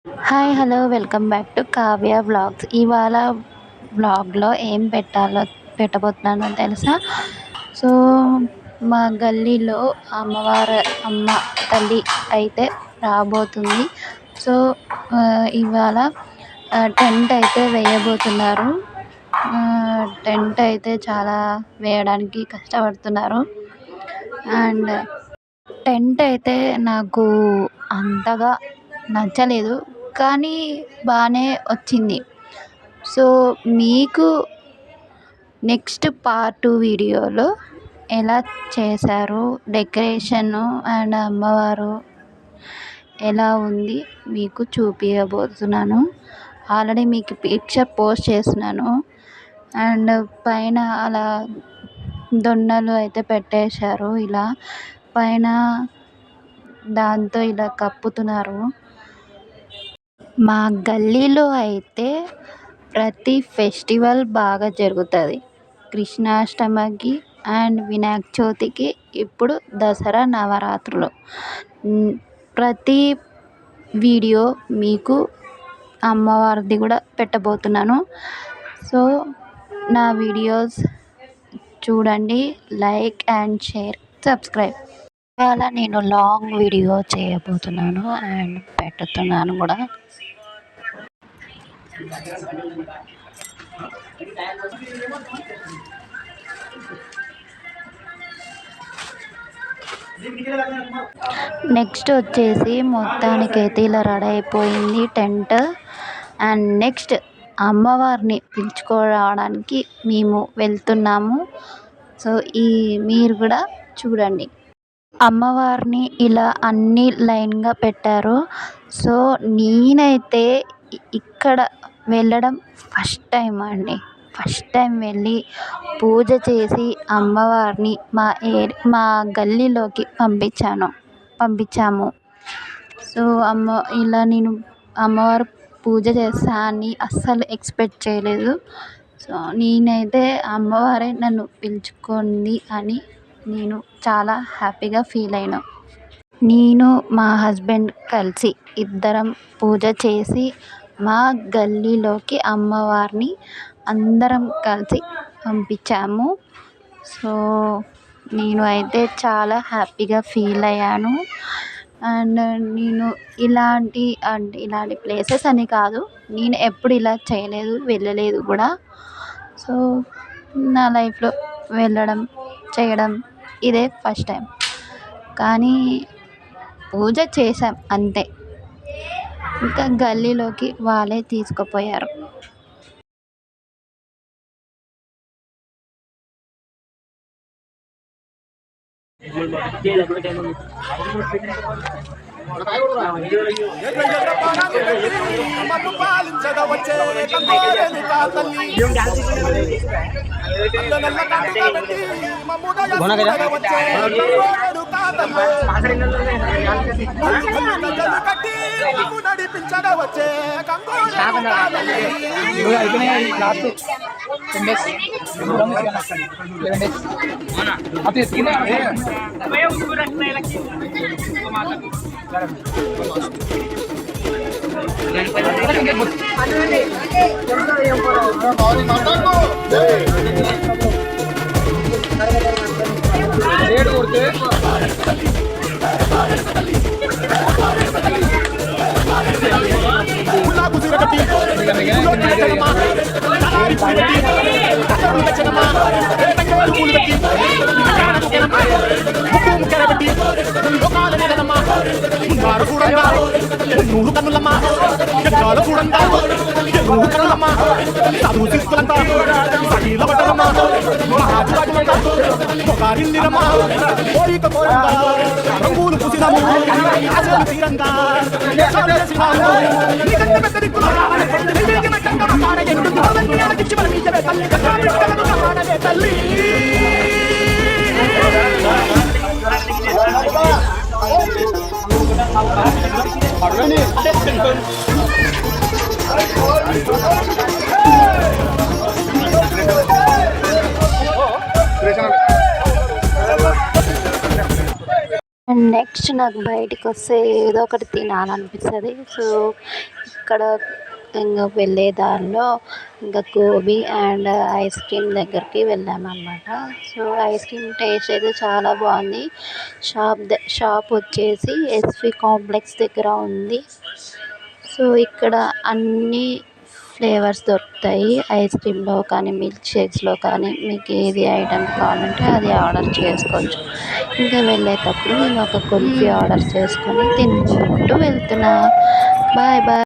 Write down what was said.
Hi hello welcome back to Kavya vlogs. ఇవాళ వ్లాగ్లో ఏం పెట్టబోతున్నానో తెలుసా? సో మా గల్లీలో అమ్మ తల్లి అయితే రాబోతుంది. సో ఇవాళ టెంట్ అయితే వేయబోతున్నారు. టెంట్ అయితే చాలా వేయడానికి కష్టపడుతున్నారు. అండ్ టెంట్ అయితే నాకు అంతగా నచ్చలేదు, కానీ బాగానే వచ్చింది. సో మీకు నెక్స్ట్ పార్ట్ 2 వీడియోలో ఎలా చేశారు, డెకరేషను అండ్ అమ్మవారు ఎలా ఉంది మీకు చూపించబోతున్నాను. ఆల్రెడీ మీకు పిక్చర్ పోస్ట్ చేస్తున్నాను. అండ్ పైన అలా దొన్నలు అయితే పెట్టేశారు. ఇలా పైన దాంతో ఇలా కప్పుతున్నారు. మా గల్లీలో అయితే ప్రతి ఫెస్టివల్ బాగా జరుగుతుంది. కృష్ణాష్టమికి అండ్ వినాయక చవితికి, ఇప్పుడు దసరా, నవరాత్రులు. ప్రతి వీడియో మీకు అమ్మవారిది కూడా పెట్టబోతున్నాను. సో నా వీడియోస్ చూడండి, లైక్ అండ్ షేర్, సబ్స్క్రైబ్. ఇవాళ నేను లాంగ్ వీడియో చేయబోతున్నాను అండ్ పెడుతున్నాను కూడా. నెక్స్ట్ వచ్చేసి మొత్తానికైతే ఇలా రెడీ అయిపోయింది టెంట్. అండ్ నెక్స్ట్ అమ్మవారిని పిలుచుకోవడానికి మేము వెళ్తున్నాము. సో మీరు కూడా చూడండి. అమ్మవారిని ఇలా అన్ని లైన్గా పెట్టారు. సో నేనైతే ఇక్కడ వెళ్ళడం ఫస్ట్ టైం వెళ్ళి పూజ చేసి అమ్మవారిని మా గల్లీలోకి పంపించాము. సో ఇలా నేను అమ్మవారు పూజ చేస్తా అని అస్సలు ఎక్స్పెక్ట్ చేయలేదు. సో నేనైతే అమ్మవారే నన్ను పిలుచుకుంది అని నేను చాలా హ్యాపీగా ఫీల్ అయినా. నేను మా హస్బెండ్ కలిసి ఇద్దరం పూజ చేసి మా గల్లీలోకి అమ్మవారిని అందరం కలిసి పంపించాము. సో నేను అయితే చాలా హ్యాపీగా ఫీల్ అయ్యాను. అండ్ నేను ఇలాంటి ప్లేసెస్ అని కాదు, నేను ఎప్పుడు ఇలా చేయలేదు, వెళ్ళలేదు కూడా. సో నా లైఫ్లో వెళ్ళడం చేయడం ఇదే ఫస్ట్ టైం. కానీ పూజ చేసాం అంతే, ఇంకా గల్లీలోకి వాళ్ళే తీసుకుపోయారు. అండ్ నెక్స్ట్ నాకు బయటికి వస్తే ఏదో ఒకటి తినాలనిపిస్తుంది. సో ఇక్కడ ఇంకా వెళ్ళే దారిలో ఇంకా గోబీ అండ్ ఐస్ క్రీమ్ దగ్గరికి వెళ్ళామన్నమాట. సో ఐస్ క్రీమ్ టేస్ట్ అయితే చాలా బాగుంది. షాప్ వచ్చేసి ఎస్వి కాంప్లెక్స్ దగ్గర ఉంది. సో ఇక్కడ అన్ని ఫ్లేవర్స్ దొరుకుతాయి. ఐస్ క్రీమ్లో కానీ మిల్క్ షేక్స్లో కానీ మీకు ఏది ఐటెం కావాలంటే అది ఆర్డర్ చేసుకోవచ్చు. ఇంకా వెళ్ళేటప్పుడు నేను ఒక కుల్ఫీ ఆర్డర్ చేసుకొని తినుకుంటూ వెళ్తున్నా. Bye bye.